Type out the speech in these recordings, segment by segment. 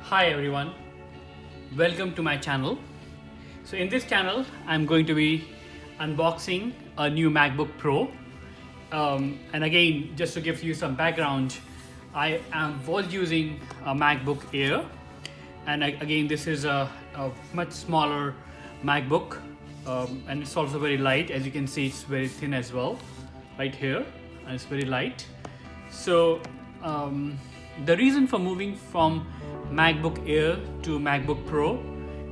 Hi everyone, welcome to my channel. So in this channel I'm going to be unboxing a new MacBook Pro, and again, just to give you some background, I was using a MacBook Air, and again this is a much smaller MacBook, and it's also very light. As you can see, it's very thin as well right here, and it's very light. So the reason for moving from MacBook Air to MacBook Pro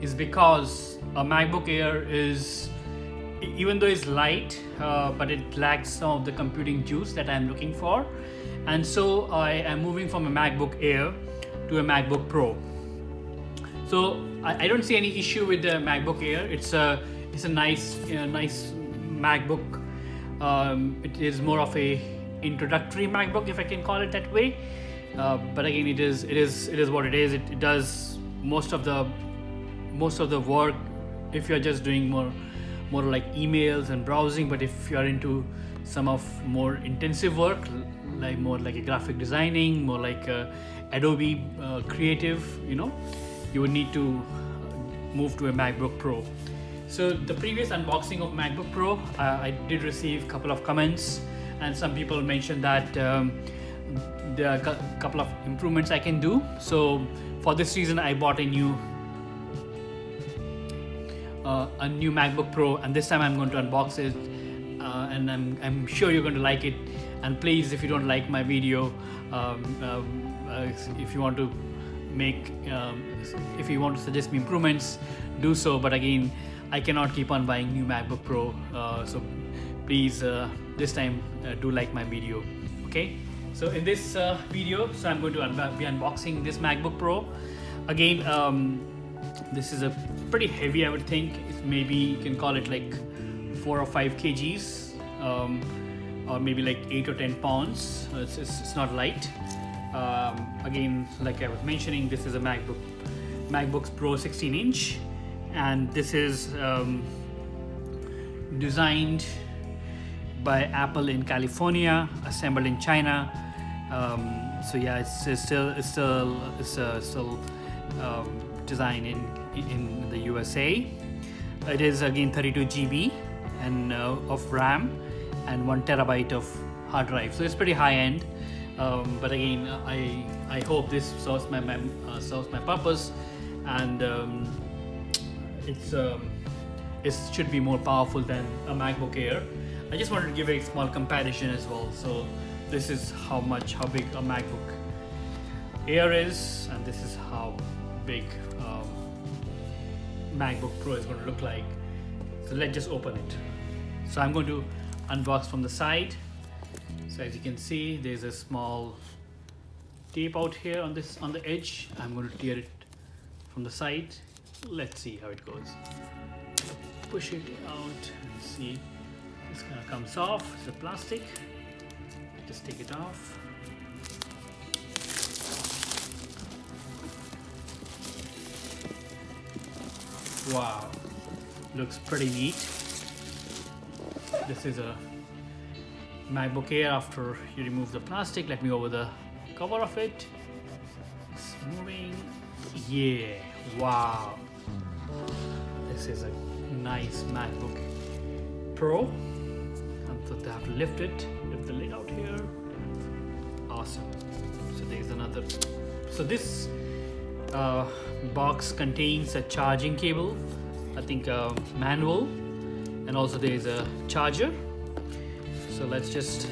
is because a MacBook Air is, even though it's light, but it lacks some of the computing juice that I'm looking for, and so I am moving from a MacBook Air to a MacBook Pro. So I don't see any issue with the MacBook Air. It's a nice MacBook. It is more of a introductory MacBook, if I can call it that way. But again, it is what it is. It does most of the work if you're just doing more like emails and browsing. But if you're into some of more intensive work, like more like a graphic designing, more like Adobe Creative, you would need to move to a MacBook Pro. So the previous unboxing of MacBook Pro, I did receive a couple of comments, and some people mentioned that there are a couple of improvements I can do. So for this reason, I bought a new MacBook Pro, and this time I'm going to unbox it, and I'm sure you're going to like it. And please, if you don't like my video, if you want to if you want to suggest me improvements, do so. But again, I cannot keep on buying new MacBook Pro, so please this time do like my video. Okay, so in this video, so I'm going to be unboxing this MacBook Pro. Again, this is a pretty heavy, I would think. Maybe you can call it like 4 or 5 kgs, or maybe like 8 or 10 pounds. It's not light. Again, like I was mentioning, this is a MacBook Pro 16-inch, and this is designed by Apple in California, assembled in China. So yeah, it's still designed in the USA. It is again 32 GB and of RAM and 1 terabyte of hard drive. So it's pretty high end. But again, I hope this serves my purpose, and it should be more powerful than a MacBook Air. I just wanted to give a small comparison as well. So this is how big a MacBook Air is, and this is how big MacBook Pro is going to look like. So let's just open it. So I'm going to unbox from the side. So as you can see, there's a small tape out here on the edge. I'm going to tear it from the side. Let's see how it goes. Push it out and see. This kind of comes off. It's the plastic. Just take it off. Wow, looks pretty neat. This is a MacBook Air after you remove the plastic. Let me over the cover of it. It's moving. Yeah, wow. This is a nice MacBook Pro. And so they have to lift the lid out here. Awesome. So there's another. So this box contains a charging cable, I think a manual, and also there is a charger. So let's just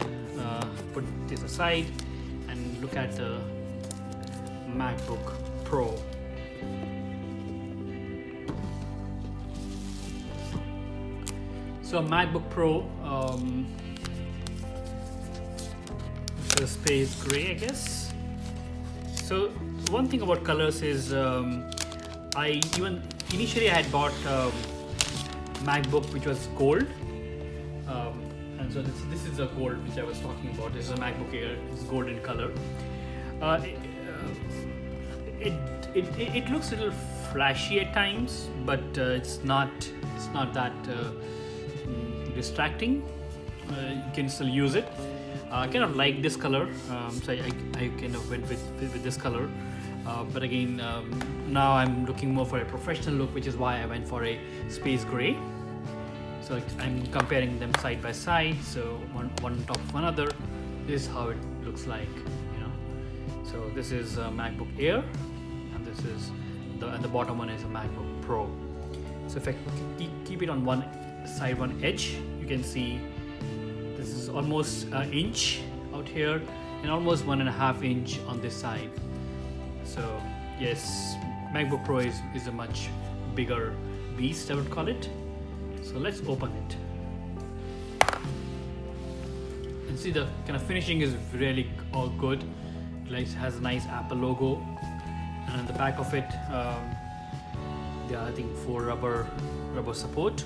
put this aside and look at the MacBook Pro. So MacBook Pro, the space gray, I guess. So one thing about colors is, initially I had bought MacBook which was gold, and so this is a gold which I was talking about. This is a MacBook Air. It's gold in color. It looks a little flashy at times, but it's not that distracting. You can still use it. I kind of like this color, so I kind of went with this color. But again, now I'm looking more for a professional look, which is why I went for a space gray. So I'm comparing them side by side, so one on top of another. This is how it looks like, you know. So this is a MacBook Air, and this is the bottom one is a MacBook Pro. So if I keep it on one side, one edge, you can see this is almost an inch out here and almost 1.5 inch on this side. So yes, MacBook Pro is a much bigger beast, I would call it. So let's open it. And see, the kind of finishing is really all good. It has a nice Apple logo, and on the back of it, there are I think 4 rubber support.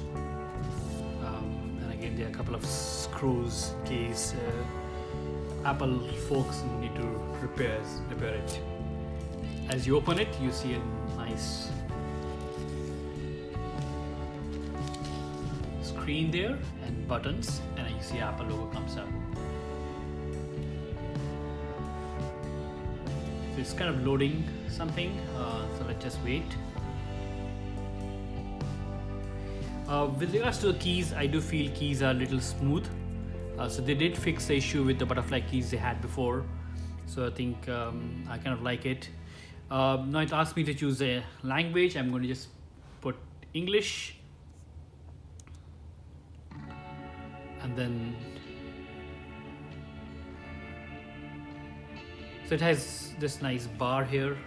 And again, there are a couple of screws in case Apple folks need to repair it. As you open it, you see a nice screen there and buttons, and you see Apple logo comes up. So it's kind of loading something, so let's just wait. With regards to the keys, I do feel keys are a little smooth. So they did fix the issue with the butterfly keys they had before. So I think I kind of like it. Now it asks me to choose a language. I'm going to just put English. And then, so it has this nice bar here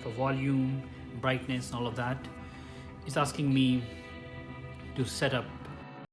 for volume, brightness, and all of that. It's asking me to set up